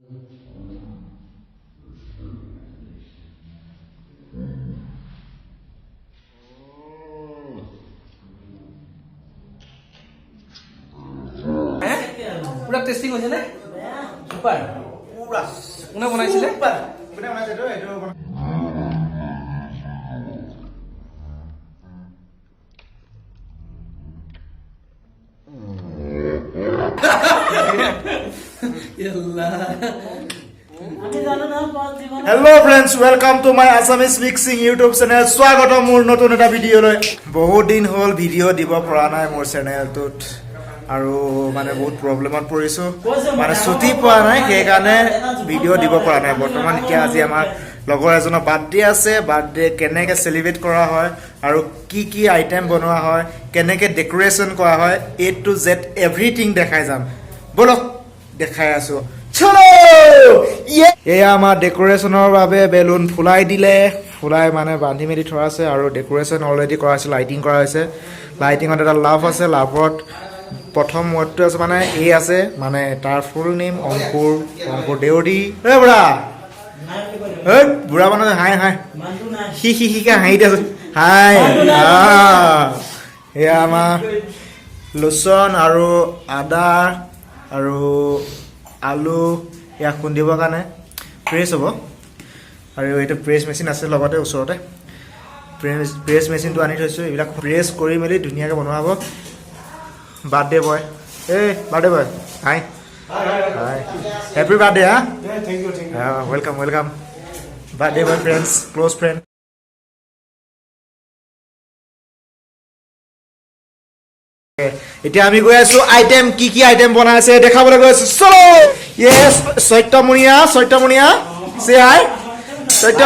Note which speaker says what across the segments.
Speaker 1: পুৰা টেষ্টি হৈছে নে? সুপাৰ পুৰা কোনে বনাইছিলে? কোনে বনাইছে তো এইটো
Speaker 2: Hello friends, welcome to my Assamese Mixing YouTube channel. স্বাগতম মোৰ নতুন এটা ভিডিঅ'লৈ। বহুত দিন হ'ল ভিডিঅ' দিব পৰা নাই মোৰ চেনেলটোত আৰু মানে বহুত প্ৰব্লেমত পৰিছো, মানে ছুটি পোৱা নাই, সেইকাৰণে ভিডিঅ' দিব পৰা নাই। বৰ্তমান এতিয়া আজি আমাৰ লগৰ এজনৰ বাৰ্থডে আছে। বাৰ্থডে কেনেকৈ চেলিব্ৰেট কৰা হয় আৰু কি কি আইটেম বনোৱা হয়, কেনেকৈ ডেক'ৰেশ্যন কৰা হয়, A to Z এভৰিথিং দেখাই যাম। বলক দেখাই আছো। চলো এয়া আমাৰ ডেক'ৰেশ্যনৰ বাবে বেলুন ফুলাই দিলে, ফুলাই মানে বান্ধি মেলি থোৱা আছে আৰু ডেক'ৰেশ্যন অলৰেডি কৰা হৈছে, লাইটিং কৰা হৈছে। লাইটিঙত এটা লাভ আছে, লাভত প্ৰথম ৱৰ্ডটো আছে মানে এ আছে, মানে তাৰ ফুল নেম অংকুৰ দেউৰী। বুঢ়া বুঢ়া মানুহ হাই হাই শিকা হাঁহি আছে হাই। এয়া আমাৰ লোচন আৰু আদা আৰু আলু ইয়াক খুন্দিবৰ কাৰণে প্ৰেছ হ'ব। আৰু এইটো প্ৰেছ মেচিন আছে লগতে ওচৰতে, প্ৰেছ মেচিনটো আনি থৈছোঁ। এইবিলাক প্ৰেছ কৰি মেলি ধুনীয়াকৈ বনোৱা হ'ব। বাৰ্থডে বয়, এই birthday boy hi hi, happy birthday. হা, thank you welcome welcome birthday boy friends, close friend. এতিয়া আমি গৈ আছো আইটেম, কি কি আইটেম বনাই আছে দেখাবলৈ গৈ আছো। চলো ইয়েছ, চৈত্যমণিয়া চে হাই চৈত্য।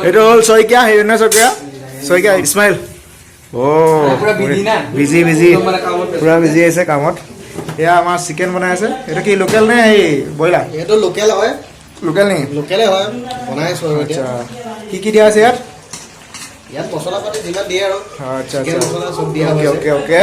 Speaker 2: এইটো হ'ল শইকীয়া, হিৰণ্য শইকীয়া ইছমাইল। বিজি পুৰা বিজি আছে কামত। এয়া আমাৰ চিকেন বনাই আছে। এইটো কি লোকেল নে এই ব্ৰইলাৰ?
Speaker 3: এইটো লোকেল হয়।
Speaker 2: লোকেল নেকি?
Speaker 3: লোকেলে হয়, বনাই আছো আৰু
Speaker 2: আচ্ছা, কি কি দিয়া আছে ইয়াত?
Speaker 3: ইয়াত মছলা পাতি যিমান দিয়ে আৰু
Speaker 2: আচ্ছা
Speaker 3: চিকেন মছলা চব দিয়া
Speaker 2: অ'কে
Speaker 3: হৈছে।
Speaker 2: Okay okay.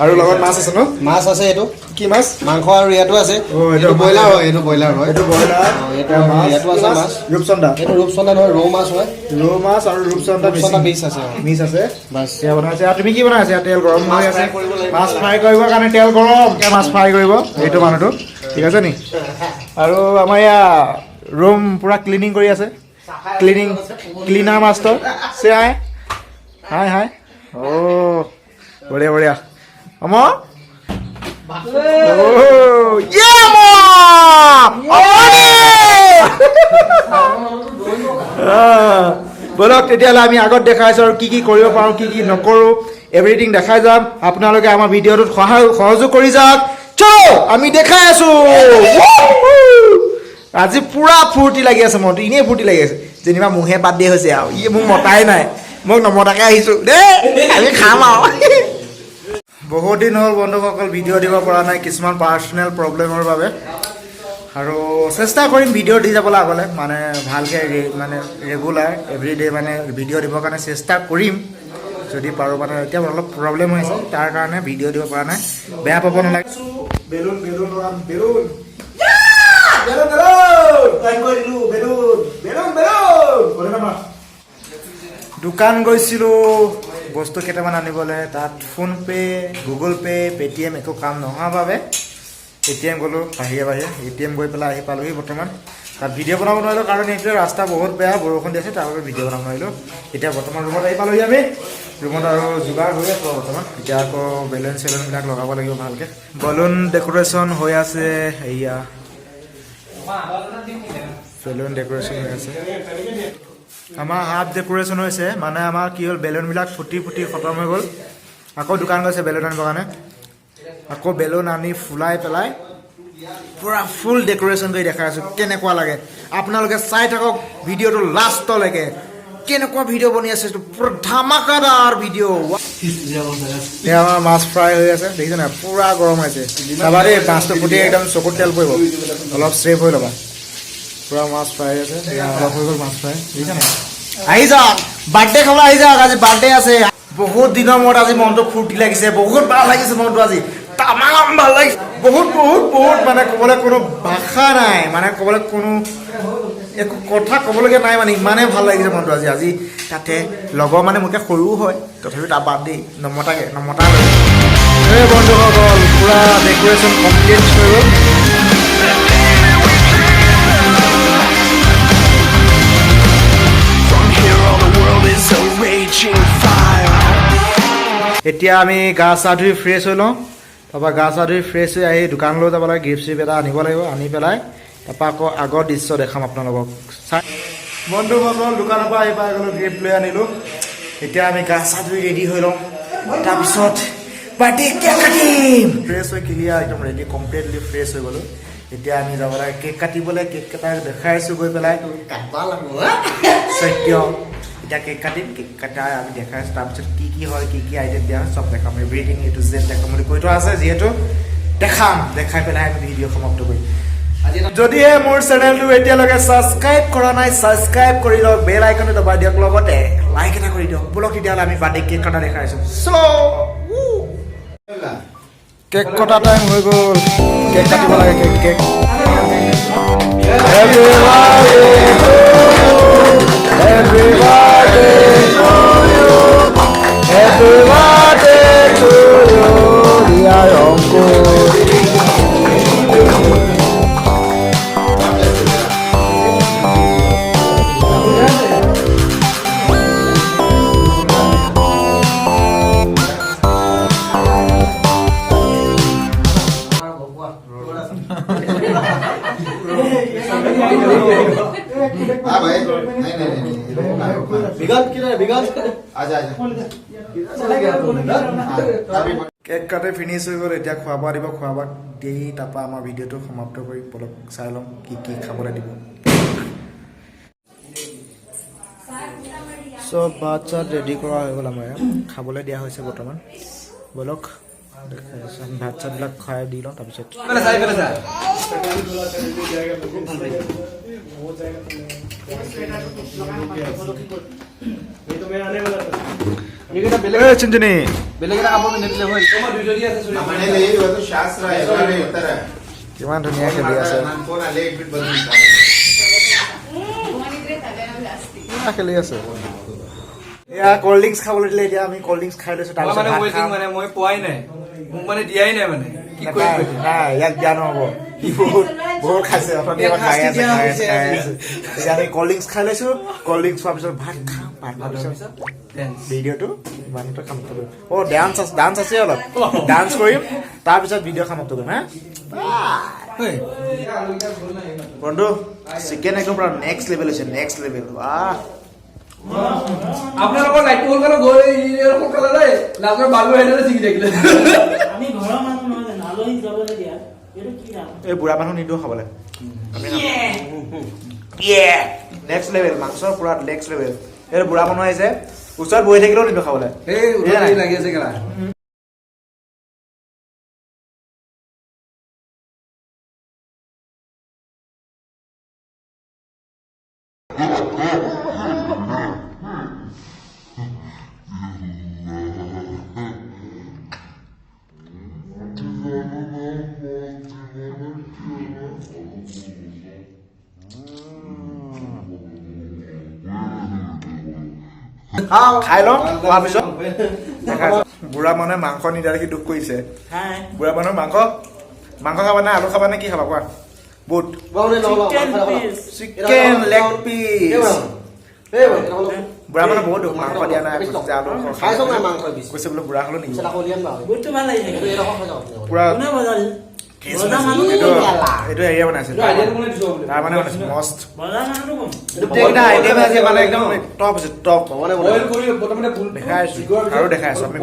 Speaker 2: আৰু লগত মাছ আছে ন?
Speaker 3: মাছ আছে, এইটো
Speaker 2: কি মাছ?
Speaker 3: মাংস আৰু ইয়াতো আছে।
Speaker 2: এইটো
Speaker 3: এইটো ব্ৰইলাৰ হয়, এইটো ব্ৰইলাৰ হয়।
Speaker 2: এইটো ব্ৰইলাৰ,
Speaker 3: এইটো ইয়াতো আছে মাছ।
Speaker 2: ৰূপচন্দা।
Speaker 3: এইটো ৰূপচন্দা নহয়, ৰৌ মাছ হয়।
Speaker 2: ৰৌ মাছ আৰু ৰূপচন্দা
Speaker 3: মিক্স আছে।
Speaker 2: মিক্স আছে
Speaker 3: বাছ
Speaker 2: এয়া বনাইছে। আৰু তুমি কি বনাইছা? তেল গৰম হৈ আছে,
Speaker 3: ফ্ৰাই কৰিব লাগিব।
Speaker 2: মাছ ফ্ৰাই কৰিবৰ কাৰণে তেল গৰম, মাছ ফ্ৰাই কৰিব এইটো মানুহটো, ঠিক আছে নি? আৰু আমাৰ এয়া ৰুম পুৰা ক্লিনিং কৰি আছে, ক্লিনাৰ মাষ্টৰ চে হাই হাই হাই। অ' বঢ়িয়া বঢ়িয়া। অমৰ বলক তেতিয়াহ'লে আমি আগত দেখাইছোঁ আৰু কি কি কৰিব পাৰোঁ, কি কি নকৰোঁ, এভৰিথিং দেখাই যাম। আপোনালোকে আমাৰ ভিডিঅ'টোত সহযোগ কৰি যাওক। চলো আমি দেখাই আছোঁ। আজি পুৰা ফূৰ্তি লাগি আছে, মনটো এনেই ফূৰ্তি লাগি আছে, যেনিবা মোহে বাৰ্থডে হৈছে আৰু ই মোক মতাই নাই, মোক নমতাকৈ আহিছোঁ দেই, আমি খাম আৰু। বহুত দিন হ'ল বন্ধুসকল ভিডিঅ' দিব পৰা নাই, কিছুমান পাৰ্চনেল প্ৰব্লেমৰ বাবে, আৰু চেষ্টা কৰিম ভিডিঅ' দি যাবলৈ আগলৈ, মানে ভালকৈ মানে ৰেগুলাৰ এভৰিডে মানে ভিডিঅ' দিবৰ কাৰণে চেষ্টা কৰিম যদি পাৰোঁ। মানে এতিয়া অলপ প্ৰব্লেম হৈ আছে, তাৰ কাৰণে ভিডিঅ' দিব পৰা নাই, বেয়া পাব নালাগে। বেলুন বেলুন লগাম, বেলুন দোকান গৈছিলোঁ বস্তু কেইটামান আনিবলৈ, তাত ফোনপে', গুগল পে', পে'টিএম একো কাম নোহোৱাৰ বাবে ATM গ'লোঁ বাহিৰে ATM গৈ পেলাই আহি পালোঁহি বৰ্তমান। তাত ভিডিঅ' বনাব নোৱাৰিলোঁ কাৰণ এইটোৱে ৰাস্তা বহুত বেয়া, বৰষুণ দি আছে, তাৰ বাবে ভিডিঅ' বনাব নোৱাৰিলোঁ। এতিয়া বৰ্তমান ৰুমত আহি পালোঁহি আমি, ৰুমত আৰু যোগাৰ হৈ আছোঁ বৰ্তমান। এতিয়া আকৌ বেলুন চেলুনবিলাক লগাব লাগিব ভালকৈ। বেলুন ডেক'ৰেশ্যন হৈ আছে, এয়া বেলুন ডেক'ৰেশ্যন হৈ আছে। আমাৰ হাফ ডেক'ৰেশ্যন হৈছে, মানে আমাৰ কি হ'ল বেলুনবিলাক ফুটি খতম হৈ গ'ল। আকৌ দোকান গৈছে বেলুন আনিবৰ কাৰণে, আকৌ বেলুন আনি ফুলাই পেলাই পুৰা ফুল ডেক'ৰেশ্যন কৰি দেখাই আছোঁ কেনেকুৱা লাগে। আপোনালোকে চাই থাকক ভিডিঅ'টো লাষ্টলৈকে, কেনেকুৱা ভিডিঅ' বনি আছে, পুৰা ধামাকাদাৰ ভিডিঅ'। এয়া আমাৰ মাছ ফ্ৰাই হৈ আছে, দেখিছে নাই পুৰা গৰম হৈছে। চাবা দেই, মাছটো ফুটি একদম চকুত তেল পৰিব, অলপ ছেভ হৈ ল'বা। পুৰা মাছ ফ্ৰাই আছে, অলপ হৈ গ'ল মাছ ফ্ৰাই, দেখিছে নাই। আহি যাওক বাৰ্থডে খাবলৈ, আহি যাওক, আজি বাৰ্থডে আছে। বহুত দিনৰ মূৰত আজি মনটো ফূৰ্তি লাগিছে, বহুত ভাল লাগিছে মনটো আজি, তামাম ভাল লাগিছে। বহুত বহুত বহুত মানে ক'বলৈ কোনো ভাষা নাই মানে ক'বলৈ কোনো একো কথা ক'বলগীয়া নাই মানে ইমানেই ভাল লাগিছে মনটো আজি তাতে লগৰ মানে মোতকৈ সৰুও হয় তথাপিও তাৰ বাদ দেই নমতা এই বন্ধুসকল পূৰা ডেক'ৰেশ্যন কমপ্লিট হৈ গ'ল এতিয়া আমি গা চা ধুই ফ্ৰেছ হৈ লওঁ তাৰপৰা গা চা ধুই ফ্ৰেছ হৈ আহি দোকানলৈ যাব লাগে গিফ্ট চিফ্ট এটা আনিব লাগিব আনি পেলাই তাৰপৰা আকৌ আগৰ দৃশ্য দেখাম আপোনালোকক চাই বন্ধুসকল দোকানৰ পৰা আহি পাই গ'লোঁ গিফ্ট লৈ আনিলোঁ এতিয়া আমি গা চা ধুই ৰেডি হৈ লওঁ তাৰপিছত পাৰ্টি কেক কাটিম ফ্ৰেছ হৈ ক্লিয়াৰ একদম ৰেডি কমপ্লিটলি ফ্ৰেছ হৈ গ'লোঁ এতিয়া আমি যাব লাগে কেক কাটিবলৈ কেক কেইটা দেখাই আছোঁ গৈ পেলাই সত্য এতিয়া কেক কাটিম কেক কটা আমি দেখাই আছোঁ তাৰপিছত কি হয় কি আইটেম দিয়া হয় চব দেখাম এভৰিথিং এইটো জেড দেখাম বুলি কৈ থোৱা আছে যিহেতু দেখাই পেলাই আমি ভিডিঅ' সমাপ্ত কৰিম যদিহে মোৰ চেনেলটো এতিয়ালৈকে ছাবস্ক্ৰাইব কৰা নাই ছাবস্ক্ৰাইব কৰি লওক বেল আইকনটো দবাই দিয়ক লগতে লাইক এটা কৰি দিয়ক বলক তেতিয়াহ'লে আমি বাৰ্থডে কেক কটা দেখাই আছোঁ কেক কটা টাইম হৈ গ'ল কেক কাটিব লাগে cake Happy birthday to you. Happy birthday to you, dear uncle. Cake কাটে ফিনিছ হৈ গ'ল এতিয়া খোৱা বোৱা দিব খোৱা বোৱা দি তাৰপৰা আমাৰ ভিডিঅ'টো সমাপ্ত কৰি পলক চাই ল'ম কি খাবলৈ দিব চব ভাত চাত ৰেডি কৰা হৈ গ'ল আমাৰ খাবলৈ দিয়া হৈছে বৰ্তমান বলক ভাত চাতবিলাক খাই দি লওঁ তাৰপিছত চিন্তনী কিমান ধুনীয়া খেলি আছে খেলি আছে এয়া কল্ড ড্ৰিংকছ খাবলৈ দিলে এতিয়া আমি কল্ড ড্ৰিংকছ খাই লৈছো তাৰপিছত
Speaker 1: মই পোৱাই নাই মোক মানে দিয়াই নাই মানে
Speaker 2: ইয়াক দিয়া নহ'ব বহুত খাইছে খাই আছে এতিয়া আমি কল্ড ড্ৰিংকছ খাই লৈছো কল্ড ড্ৰিংকছ খোৱাৰ পিছত ভাত খাম ভাত খোৱাৰ পিছত ভিডিঅ'টো ইমানতে সমাপ্ত কৰিম ডান্স আছে অলপ ডান্স কৰিম তাৰপিছত ভিডিঅ' সমাপ্ত কৰিম হা বন্ধু চিকেন একদম পুৰা নেক্সট লেভেল হৈছে নেক্সট লেভেল
Speaker 1: আপোনালোকৰ লাইট হ'ল কাৰণে গৈ সোনকালে দেই লাজৰ বালু আহিলে ছিগি থাকিলে আমি ঘৰৰ মানুহ নহয় নালৈ যাবলৈ দিয়া এইটো কি নাম
Speaker 2: এই বুঢ়া মানুহ নিদিও খাবলৈ নেক্সট লেভেল মাংসৰ পুৰা নেক্সট লেভেল এই বুঢ়া মানুহ আহিছে ওচৰত বহি থাকিলেও নিদিও খাবলৈ এই লাগি আছে কেলা খাই লওঁ খোৱাৰ পিছত বুঢ়া মানুহে মাংস নিদিয়া দেখি দুখ কৰিছে বুঢ়া মানুহ মাংস খাবা নে আলু খাবা নে কি খাবা কোৱা বুট চিকেন লেগ পিচ বুঢ়া মানুহ বহুত দুখ মাংস দিয়া নাই কৈছে বোলো বুঢ়া হলো নেকি পুৰা এইটো হেৰিয়ে বনাইছে তাৰ মানে বনাইছে মস্ত গোটেইকেইটা আইটেম আছে মানে একদম টপ আছে টপ দেখাই আছো আৰু দেখাই আছো আমি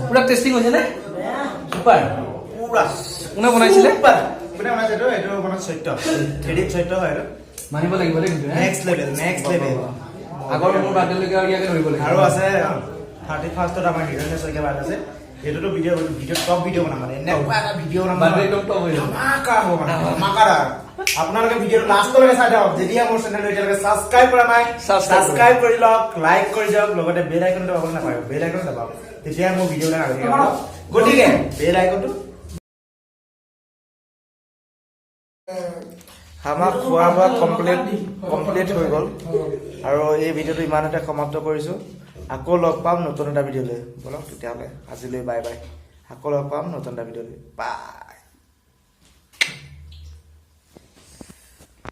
Speaker 1: পুৰা টেষ্টিং হৈছে নে চুপাৰ পুৰা কোনে বনাইছিলে
Speaker 2: কোনে বনাইছে এইটো মানে সত্য থ্ৰেডিং সত্য হয়
Speaker 1: মানিব লাগিব দেই
Speaker 2: নেক্সট লেভেল
Speaker 1: আগৰ মোৰ বাৰ্থডেলৈকে আৰু ইয়াকে ধৰিব লাগিব
Speaker 2: আৰু আছে 31st আমাৰ হিৰণ্য শইকীয়া বাৰ্থডে আছে এইটোতো ভিডিঅ' টপ ভিডিঅ' বনাম মানে এনেকুৱা এটা ভিডিঅ' বনাম
Speaker 1: মানে একদম top হৈ যাব।
Speaker 2: ধামাকা হ'ব মানে ধামাকাদাৰ আপোনালোকে ভিডিঅ'টো লাষ্টলৈকে চাই থাকক যেতিয়া মোৰ চেনেলটো এতিয়ালৈকে ছাবস্ক্ৰাইব কৰা নাই ছাবস্ক্ৰাইব কৰি লওক লাইক কৰি দিয়ক লগতে বেল আইকনটো দবাবলৈ নাপাহৰিব বেল আইকন দবাওক তেতিয়া মোৰ ভিডিঅ'বিলাক আহি থাকিব গতিকে বেল আইকনটো আমাৰ খোৱা বোৱা কমপ্লিট হৈ গ'ল আৰু এই ভিডিঅ'টো ইমানতে সমাপ্ত কৰিছোঁ আকৌ লগ পাম নতুন এটা ভিডিঅ'লৈ বলক তেতিয়াহ'লে আজিলৈ বাই বাই আকৌ লগ পাম নতুন এটা ভিডিঅ'লৈ বাই